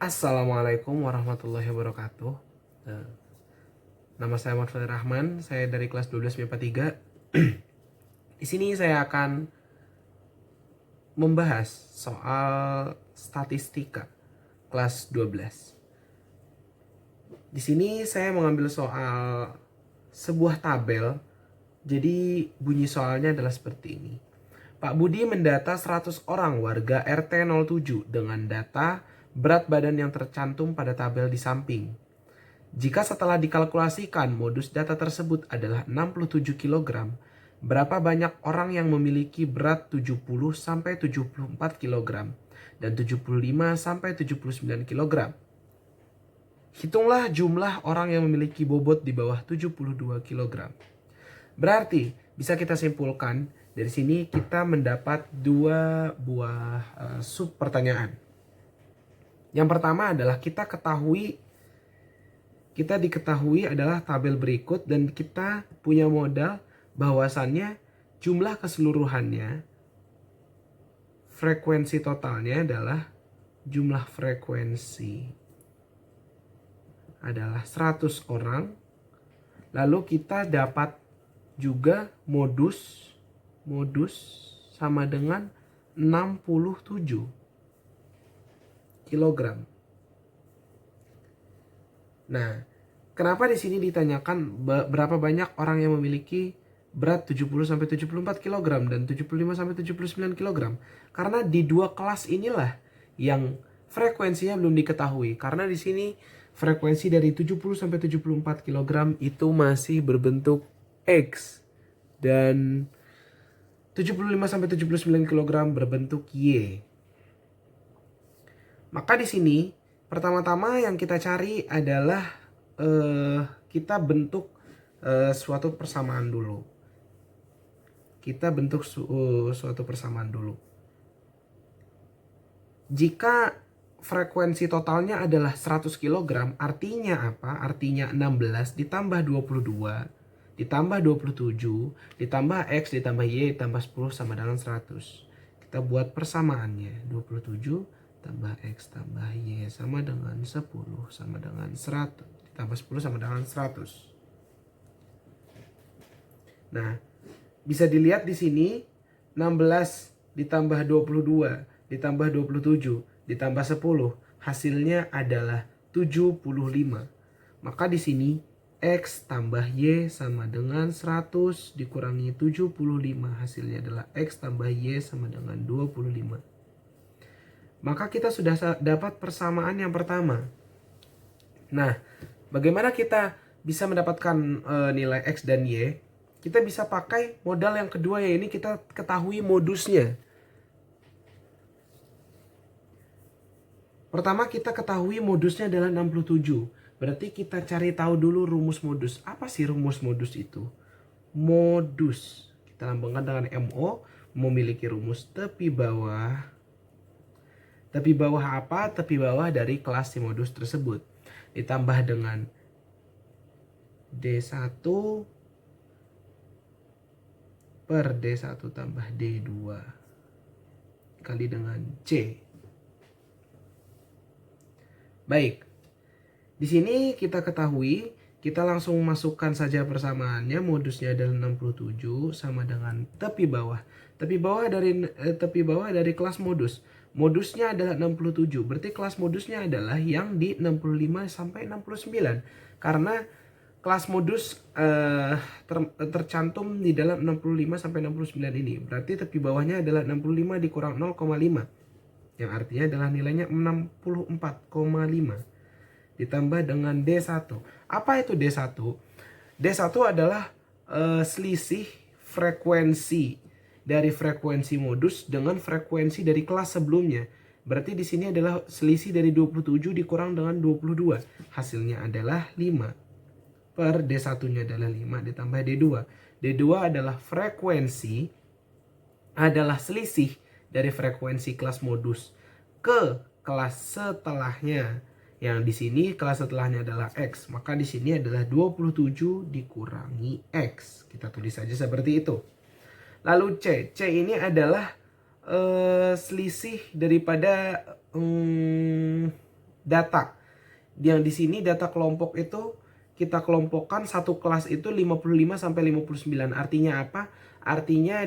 Assalamualaikum warahmatullahi wabarakatuh. Eh, Nama saya Mahfud Rahman, saya dari kelas 12 MIPA 3. Di sini saya akan membahas soal statistika kelas 12. Di sini saya mengambil soal sebuah tabel. Jadi bunyi soalnya adalah seperti ini. Pak Budi mendata 100 orang warga RT 07 dengan data berat badan yang tercantum pada tabel di samping. Jika setelah dikalkulasikan modus data tersebut adalah 67 kg, berapa banyak orang yang memiliki berat 70-74 kg dan 75-79 kg? Hitunglah jumlah orang yang memiliki bobot di bawah 72 kg. Berarti bisa kita simpulkan dari sini kita mendapat dua buah sub pertanyaan. Yang pertama adalah kita diketahui adalah tabel berikut dan kita punya modal bahwasannya jumlah keseluruhannya, frekuensi totalnya adalah jumlah frekuensi adalah 100 orang. Lalu kita dapat juga modus sama dengan 67 kilogram. Nah, kenapa di sini ditanyakan berapa banyak orang yang memiliki berat 70-74 kg dan 75-79 kg? Karena di dua kelas inilah yang frekuensinya belum diketahui. Karena di sini frekuensi dari 70-74 kg itu masih berbentuk X dan 75-79 kg berbentuk Y. Maka di sini pertama-tama yang kita cari adalah kita bentuk suatu persamaan dulu. Suatu persamaan dulu. Jika frekuensi totalnya adalah 100 kg, artinya apa? Artinya 16 ditambah 22 ditambah 27 ditambah X ditambah Y ditambah 10 sama dengan 100. Kita buat persamaannya. 27 tambah X tambah Y sama dengan 10 sama dengan 100. Ditambah 10 sama dengan 100. Nah, bisa dilihat di sini 16 ditambah 22 ditambah 27 ditambah 10 hasilnya adalah 75. Maka di sini X tambah Y sama dengan 100 dikurangi 75 hasilnya adalah X tambah Y sama dengan 25. Maka kita sudah dapat persamaan yang pertama. Nah, bagaimana kita bisa mendapatkan nilai X dan Y? Kita bisa pakai modal yang kedua, ya ini kita ketahui modusnya. Pertama kita ketahui modusnya adalah 67. Berarti kita cari tahu dulu rumus modus. Apa sih rumus modus itu? Modus kita lambangkan dengan MO, memiliki rumus tepi bawah. Tepi bawah apa? Tepi bawah dari kelas si modus tersebut. Ditambah dengan D1 per D1 tambah D2 kali dengan C. Baik. Di sini kita ketahui, kita langsung masukkan saja persamaannya. Modusnya adalah 67 sama dengan tepi bawah. Tepi bawah dari kelas modus. Modusnya adalah 67. Berarti kelas modusnya adalah yang di 65 sampai 69. Karena kelas modus tercantum di dalam 65 sampai 69 ini. Berarti tepi bawahnya adalah 65 dikurang 0,5. Yang artinya adalah nilainya 64,5. Ditambah dengan D1. Apa itu D1? D1 adalah selisih frekuensi dari frekuensi modus dengan frekuensi dari kelas sebelumnya. Berarti di sini adalah selisih dari 27 dikurang dengan 22. Hasilnya adalah 5. Per D1-nya adalah 5 ditambah D2. D2 adalah selisih dari frekuensi kelas modus ke kelas setelahnya. Yang di sini kelas setelahnya adalah X. Maka di sini adalah 27 dikurangi X. Kita tulis saja seperti itu. Lalu C. C ini adalah selisih daripada data. Yang di sini data kelompok itu kita kelompokkan satu kelas itu 55 sampai 59. Artinya apa? Artinya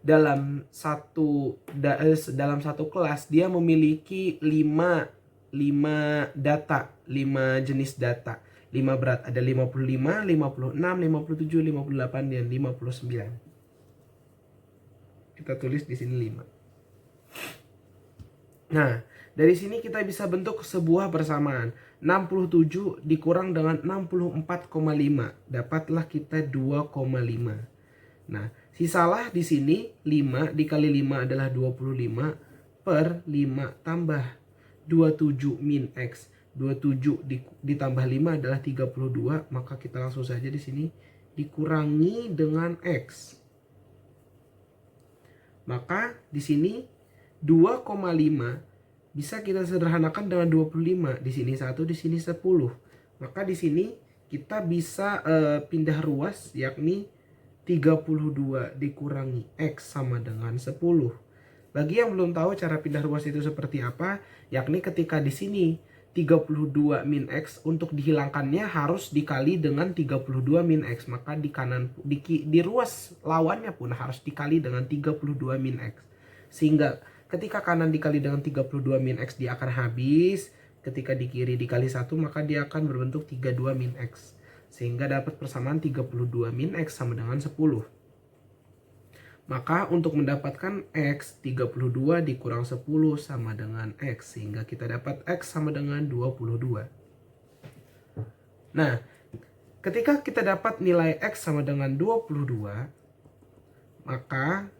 dalam satu kelas dia memiliki 5 data, 5 jenis data. 5 berat, ada 55, 56, 57, 58 dan 59. Kita tulis di sini 5. Nah, dari sini kita bisa bentuk sebuah persamaan. 67 dikurang dengan 64,5. Dapatlah kita 2,5. Nah, sisalah di sini 5 dikali 5 adalah 25 per 5 tambah 27 min X. 27 ditambah 5 adalah 32, maka kita langsung saja di sini dikurangi dengan X. Maka di sini 2,5 bisa kita sederhanakan dengan 25. Di sini 1, di sini 10. Maka di sini kita bisa pindah ruas, yakni 32 dikurangi X sama dengan 10. Bagi yang belum tahu cara pindah ruas itu seperti apa, yakni ketika di sini 32 min X, untuk dihilangkannya harus dikali dengan 32 min X. Maka di kanan di ruas lawannya pun harus dikali dengan 32 min X. Sehingga ketika kanan dikali dengan 32 min X dia akan habis. Ketika di kiri dikali 1 maka dia akan berbentuk 32 min X. Sehingga dapat persamaan 32 min X sama dengan 10. Maka untuk mendapatkan X, 32 dikurang 10 sama dengan X. Sehingga kita dapat X sama dengan 22. Nah, ketika kita dapat nilai X sama dengan 22, maka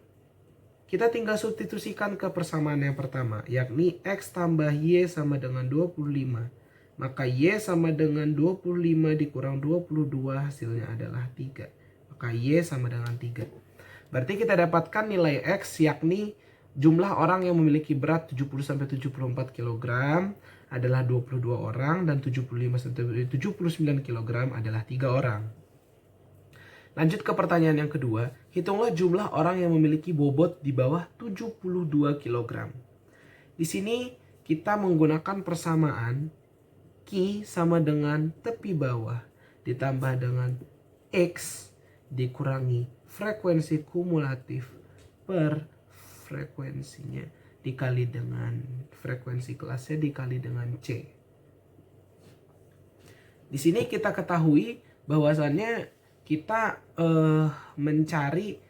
kita tinggal substitusikan ke persamaan yang pertama, yakni X tambah Y sama dengan 25. Maka Y sama dengan 25 dikurang 22 hasilnya adalah 3. Maka Y sama dengan 3. Berarti kita dapatkan nilai X, yakni jumlah orang yang memiliki berat 70-74 kg adalah 22 orang dan 75-79 kg adalah 3 orang. Lanjut ke pertanyaan yang kedua, hitunglah jumlah orang yang memiliki bobot di bawah 72 kg. Di sini kita menggunakan persamaan Q sama dengan tepi bawah ditambah dengan X dikurangi frekuensi kumulatif per frekuensinya dikali dengan frekuensi kelasnya dikali dengan C. Di sini kita ketahui bahwasannya kita mencari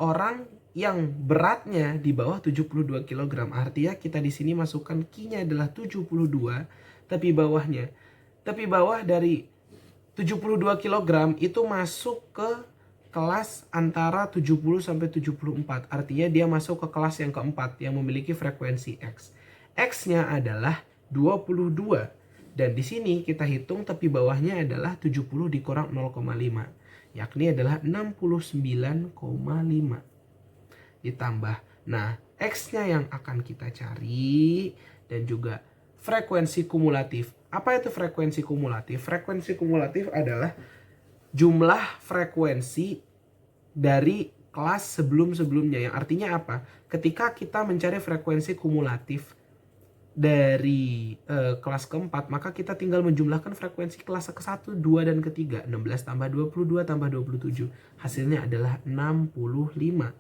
orang yang beratnya di bawah 72 kg. Artinya kita di sini masukkan Q-nya adalah 72, tepi bawah dari 72 kg itu masuk ke kelas antara 70 sampai 74. Artinya dia masuk ke kelas yang keempat yang memiliki frekuensi X. X-nya adalah 22. Dan di sini kita hitung tepi bawahnya adalah 70 dikurang 0,5. Yakni adalah 69,5. Ditambah. Nah, X-nya yang akan kita cari dan juga frekuensi kumulatif. Apa itu frekuensi kumulatif? Frekuensi kumulatif adalah jumlah frekuensi dari kelas sebelum-sebelumnya. Yang artinya apa? Ketika kita mencari frekuensi kumulatif dari kelas keempat, maka kita tinggal menjumlahkan frekuensi kelas ke-1, 2, dan ketiga. 16 tambah 22 tambah 27. Hasilnya adalah 65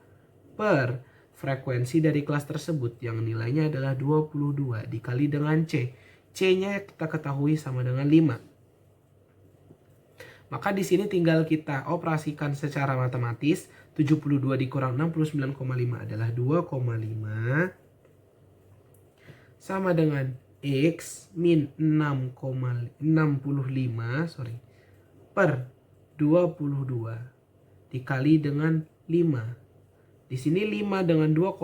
per frekuensi dari kelas tersebut yang nilainya adalah 22 dikali dengan C. C-nya kita ketahui sama dengan 5. Maka di sini tinggal kita operasikan secara matematis. 72 dikurang 69,5 adalah 2,5 sama dengan X min 65 per 22 dikali dengan 5. Di sini 5 dengan 2,5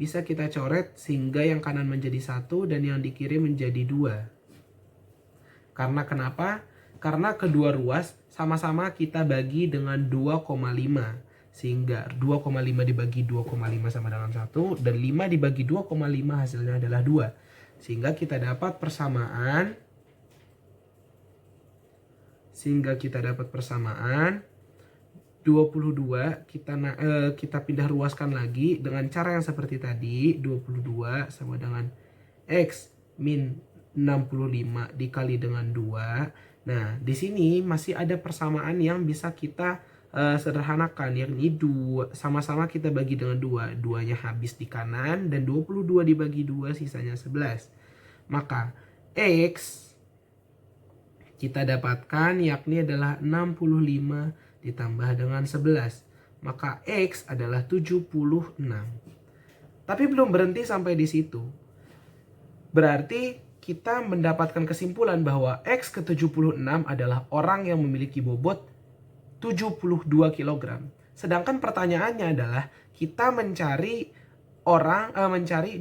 bisa kita coret sehingga yang kanan menjadi 1 dan yang di kiri menjadi 2. Karena kenapa? Karena kedua ruas sama-sama kita bagi dengan 2,5. Sehingga 2,5 dibagi 2,5 sama dengan 1. Dan 5 dibagi 2,5 hasilnya adalah 2. Sehingga kita dapat persamaan. 2 22 kita pindah ruaskan lagi dengan cara yang seperti tadi. 22 sama dengan X min 65 dikali dengan 2. Nah, di sini masih ada persamaan yang bisa kita sederhanakan, yakni 2 sama-sama kita bagi dengan 2. 2-nya habis di kanan dan 22 dibagi 2 sisanya 11. Maka X kita dapatkan yakni adalah 65 ditambah dengan 11. Maka X adalah 76. Tapi belum berhenti sampai di situ. Berarti kita mendapatkan kesimpulan bahwa X ke 76 adalah orang yang memiliki bobot 72 kg. Sedangkan pertanyaannya adalah kita mencari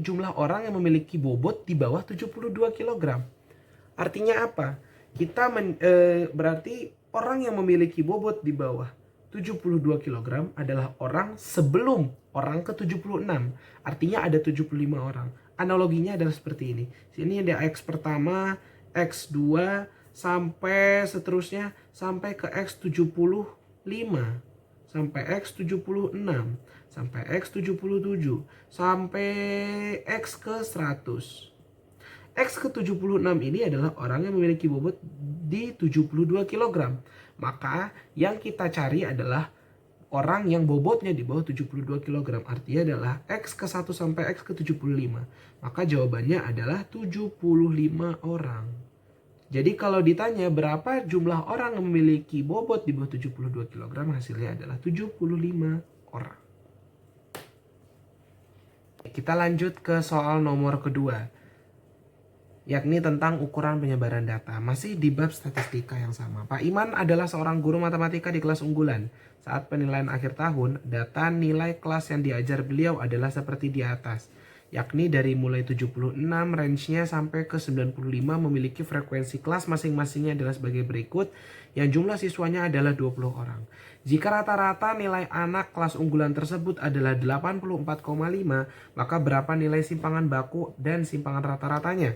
jumlah orang yang memiliki bobot di bawah 72 kg. Artinya apa? Berarti orang yang memiliki bobot di bawah 72 kg adalah orang sebelum orang ke 76. Artinya ada 75 orang. Analoginya adalah seperti ini. Sini ada X pertama, X2, sampai seterusnya sampai ke X75, sampai X76, sampai X77, sampai X ke 100. X ke 76 ini adalah orang yang memiliki bobot di 72 kg. Maka yang kita cari adalah orang yang bobotnya di bawah 72 kg. Artinya adalah X ke 1 sampai X ke 75. Maka jawabannya adalah 75 orang. Jadi kalau ditanya berapa jumlah orang yang memiliki bobot di bawah 72 kg, hasilnya adalah 75 orang. Kita lanjut ke soal nomor kedua, yakni tentang ukuran penyebaran data. Masih di bab statistika yang sama. Pak Iman adalah seorang guru matematika di kelas unggulan. Saat penilaian akhir tahun, data nilai kelas yang diajar beliau adalah seperti di atas, yakni dari mulai 76 range-nya sampai ke 95 memiliki frekuensi kelas masing-masingnya adalah sebagai berikut, yang jumlah siswanya adalah 20 orang. Jika rata-rata nilai anak kelas unggulan tersebut adalah 84,5, maka berapa nilai simpangan baku dan simpangan rata-ratanya?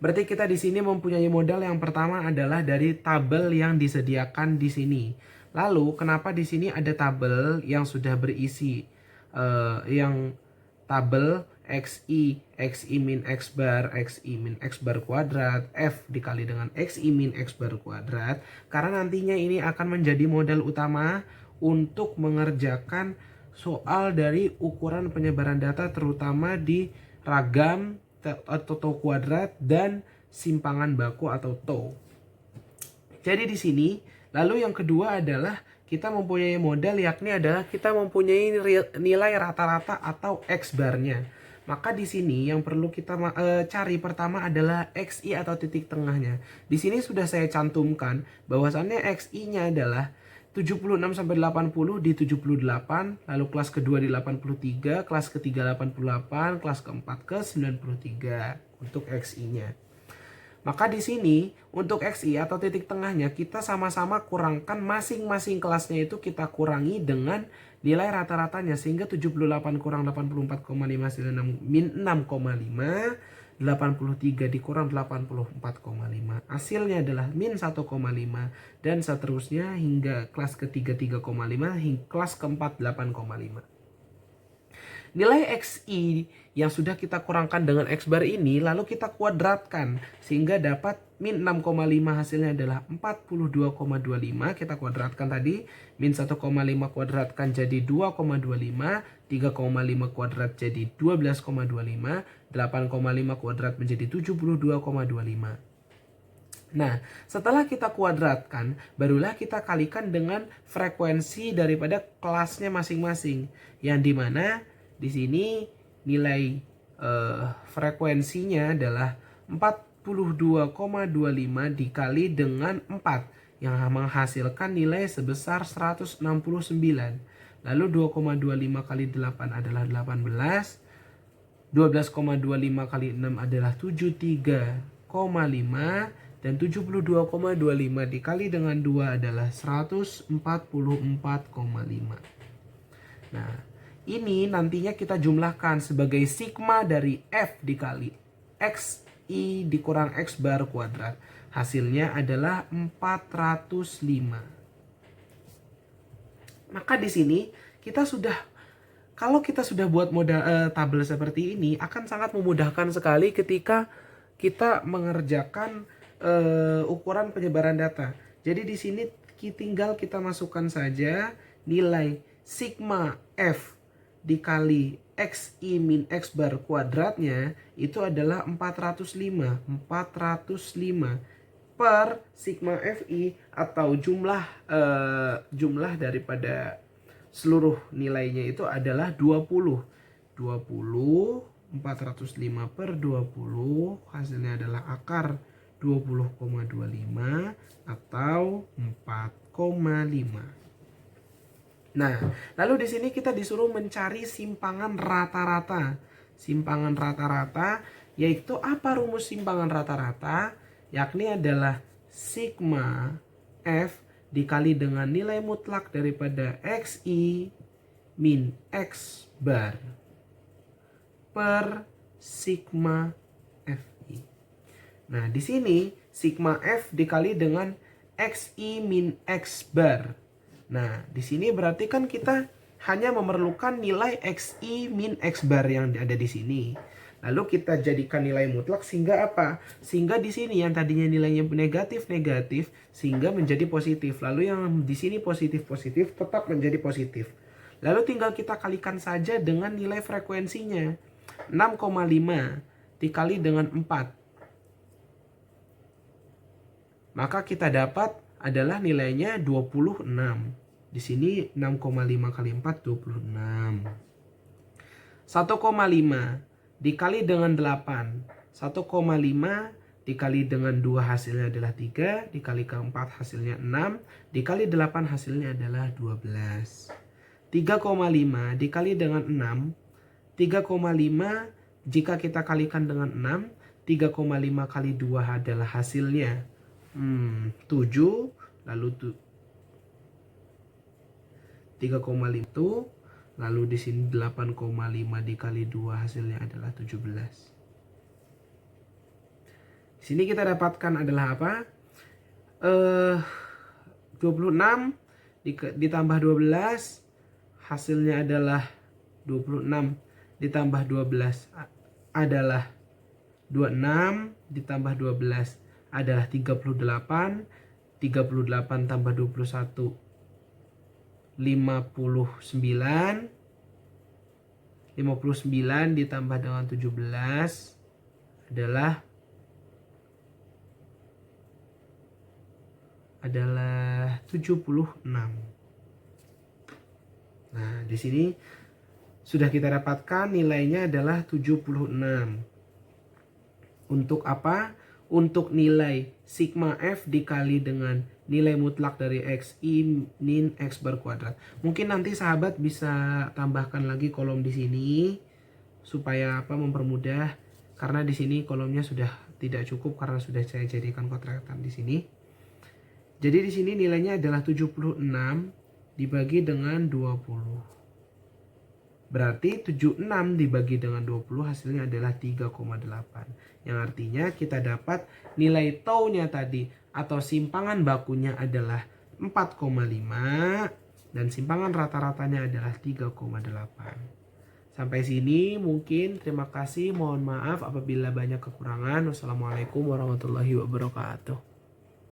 Berarti kita di sini mempunyai modal yang pertama adalah dari tabel yang disediakan di sini. Lalu kenapa di sini ada tabel yang sudah berisi yang tabel XI, XI min X bar, XI min X bar kuadrat, F dikali dengan XI min X bar kuadrat. Karena nantinya ini akan menjadi modal utama untuk mengerjakan soal dari ukuran penyebaran data terutama di ragam atau tau kuadrat dan simpangan baku atau tau. Jadi di sini lalu yang kedua adalah kita mempunyai modal, yakni adalah kita mempunyai nilai rata-rata atau X barnya. Maka di sini yang perlu kita cari pertama adalah XI atau titik tengahnya. Di sini sudah saya cantumkan bahwasannya XI-nya adalah 76 sampai 80 di 78, lalu kelas kedua di 83, kelas ketiga 88, kelas keempat ke 93 untuk XI-nya. Maka di sini untuk XI atau titik tengahnya kita sama-sama kurangkan masing-masing kelasnya itu kita kurangi dengan nilai rata-ratanya, sehingga 78 kurang 84,5 hasilnya min 6,5, 83 dikurang 84,5 hasilnya adalah min 1,5, dan seterusnya hingga kelas ketiga 3,5 hingga kelas keempat 8,5. Nilai XI yang sudah kita kurangkan dengan X bar ini lalu kita kuadratkan sehingga dapat min 6,5 hasilnya adalah 42,25. Kita kuadratkan tadi, min 1,5 kuadratkan jadi 2,25, 3,5 kuadrat jadi 12,25, 8,5 kuadrat menjadi 72,25. Nah, setelah kita kuadratkan, barulah kita kalikan dengan frekuensi daripada kelasnya masing-masing, yang dimana di sini nilai frekuensinya adalah 42,25 dikali dengan 4 yang menghasilkan nilai sebesar 169. Lalu 2,25 kali 8 adalah 18. 12,25 kali 6 adalah 73,5 dan 72,25 dikali dengan 2 adalah 144,5. Nah, ini nantinya kita jumlahkan sebagai sigma dari F dikali XI dikurang X bar kuadrat. Hasilnya adalah 405. Maka di sini kalau kita sudah buat tabel seperti ini, akan sangat memudahkan sekali ketika kita mengerjakan ukuran penyebaran data. Jadi di sini tinggal kita masukkan saja nilai sigma F dikali XI min X bar kuadratnya itu adalah 405 per sigma Fi atau jumlah daripada seluruh nilainya itu adalah 20. 405 per 20 hasilnya adalah akar 20,25 atau 4,5. Nah, lalu di sini kita disuruh mencari simpangan rata-rata. Simpangan rata-rata yaitu apa rumus simpangan rata-rata? Yakni adalah sigma F dikali dengan nilai mutlak daripada XI min X bar per sigma Fi. Nah, di sini sigma F dikali dengan XI min X bar. Nah, di sini berarti kan kita hanya memerlukan nilai XI min X bar yang ada di sini. Lalu kita jadikan nilai mutlak sehingga apa? Sehingga di sini yang tadinya nilainya negatif sehingga menjadi positif. Lalu yang di sini positif tetap menjadi positif. Lalu tinggal kita kalikan saja dengan nilai frekuensinya. 6,5 dikali dengan 4. Maka kita dapat adalah nilainya 26. Di sini 6,5 kali 4 26. 1,5 dikali dengan 8. 1,5 dikali dengan 2 hasilnya adalah 3. Dikali ke 4 hasilnya 6. Dikali 8 hasilnya adalah 12. 3,5 dikali dengan 6. 3,5 jika kita kalikan dengan 6. 3,5 kali 2 adalah hasilnya 7. Lalu 3,5 itu. Lalu di sini 8,5 dikali 2 hasilnya adalah 17. Di sini kita dapatkan adalah apa? 26 ditambah 12 hasilnya adalah 26 ditambah 12 adalah 26 ditambah 12 adalah 38. 38 tambah 21 59 ditambah dengan 17 adalah 76. Nah, di sini sudah kita dapatkan nilainya adalah 76. Untuk apa? Untuk nilai sigma F dikali dengan nilai mutlak dari XI min X bar kuadrat. Mungkin nanti sahabat bisa tambahkan lagi kolom di sini supaya mempermudah, karena di sini kolomnya sudah tidak cukup karena sudah saya jadikan kotakan di sini. Jadi di sini nilainya adalah 76 dibagi dengan 20. Berarti 76 dibagi dengan 20 hasilnya adalah 3,8. Yang artinya kita dapat nilai tau-nya tadi atau simpangan bakunya adalah 4,5 dan simpangan rata-ratanya adalah 3,8. Sampai sini mungkin, terima kasih, mohon maaf apabila banyak kekurangan. Wassalamualaikum warahmatullahi wabarakatuh.